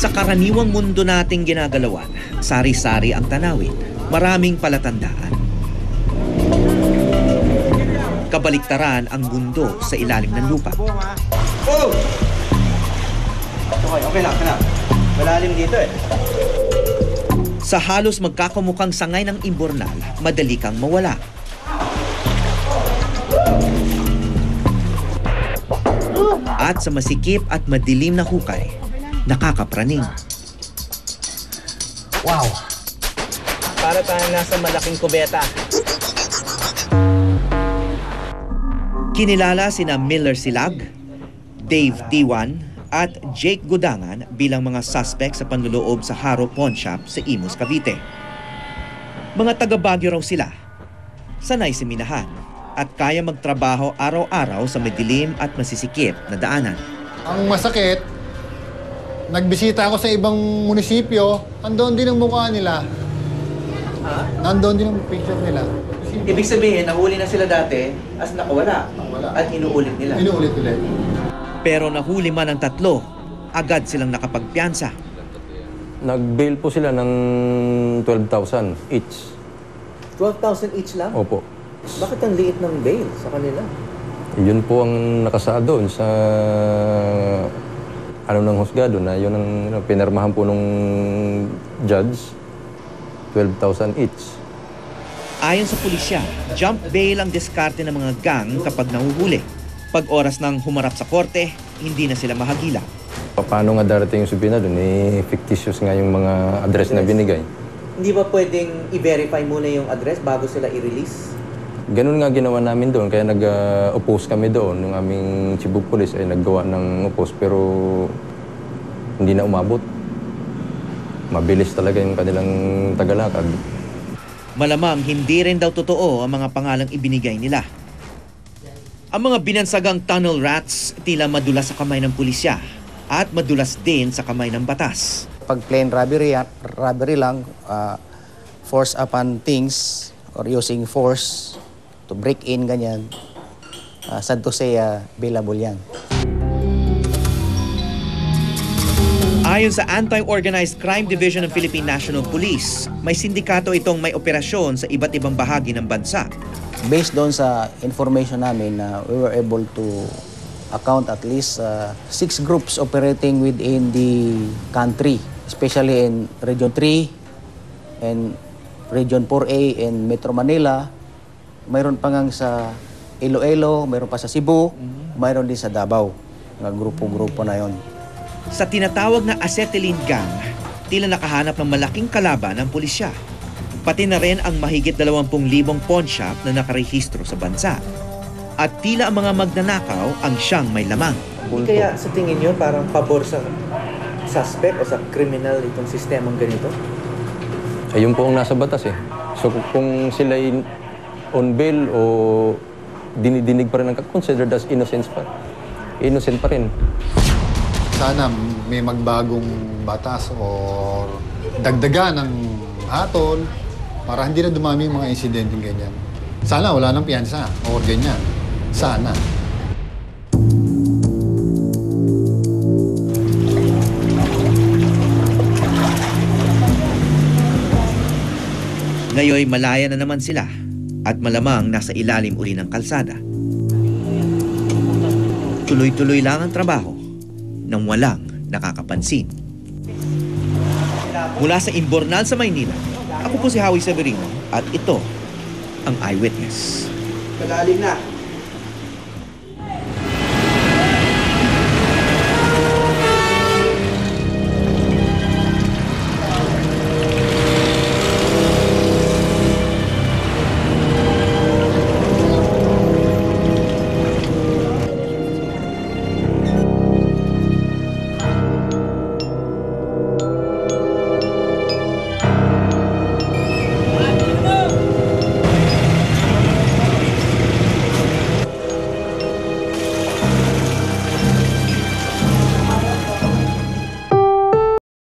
Sa karaniwang mundo nating ginagalawan, sari-sari ang tanawin, maraming palatandaan. Kabaliktaran ang mundo sa ilalim ng lupa. Oh! Okay lang. Malalim dito eh. Sa halos magkakamukhang sangay ng imbornal, madali kang mawala. At sa masikip at madilim na hukay, nakakapraning. Wow! Para tayong nasa malaking kubeta. Kinilala sina Miller Silag, Dave Diwan at Jake Gudangan bilang mga suspect sa panloloob sa Haro Pawn Shop sa Imus, Cavite. Mga taga-Baguio raw sila, sanay sa minahan at kaya magtrabaho araw-araw sa madilim at masisikip na daanan. Ang masakit, nagbisita ako sa ibang munisipyo, andoon din ang mukha nila. Nandoon din ang picture nila. Ibig sabihin, nahuli na sila dati, as nakawala. At inuulit nila. Inuulit ulit. Pero nahuli man ang tatlo, agad silang nakapagpiyansa. Nag-bail po sila ng 12,000 each. 12,000 each lang? Opo. Bakit ang liit ng bail sa kanila? Yun po ang nakasaad doon sa ng husgado na yun ang pinirmahan po nung judge, 12,000 each. Ayon sa pulisya, jump bail ang diskarte ng mga gang kapag nahuhuli. Pag oras ng humarap sa korte, hindi na sila mahagila. Paano nga darating yung subpoena doon? Fictitious nga yung mga address na binigay. Hindi ba pwedeng i-verify muna yung address bago sila i-release? Ganun nga ginawa namin doon, kaya nag-oppose kami doon. Yung aming chief of police ay naggawa ng oppose, pero hindi na umabot. Mabilis talaga yung kanilang tagalakad. Malamang hindi rin daw totoo ang mga pangalang ibinigay nila. Ang mga binansagang tunnel rats tila madulas sa kamay ng pulisya at madulas din sa kamay ng batas. Pag plain robbery lang, force upon things or using force to break in, ganyan, sad to say, bailable yan. Ayon sa Anti-Organized Crime Division ng Philippine National Police, may sindikato itong may operasyon sa iba't ibang bahagi ng bansa. Based doon sa information namin, we were able to account at least 6 groups operating within the country, especially in Region 3 and Region 4A in Metro Manila. Mayroon pa ngang sa Iloilo, mayroon pa sa Cebu, mayroon din sa Davao. Mga grupo-grupo na yon. Sa tinatawag na acetylene gang, tila nakahanap ng malaking kalaban ng pulisya. Pati na rin ang mahigit 20,000 pawn shop na nakarehistro sa bansa. At tila ang mga magnanakaw ang siyang may lamang. Kaya sa tingin nyo parang pabor sa suspect o sa criminal itong sistemang ganito? Ayun po ang nasa batas eh. So kung sila on bail o dinidinig pa rin, considered as innocent pa rin. Sana may magbagong batas o dagdagan ng hatol para hindi na dumami yung mga insidente ganyan. Sana wala nang piyansa o ganyan. Sana. Ngayoy malaya na naman sila at malamang nasa ilalim uli ng kalsada. Tuloy-tuloy lang ang trabaho nang walang nakakapansin. Mula sa Imbornal sa Maynila, ako po si Howie Severino at ito ang Eyewitness. Malalim na.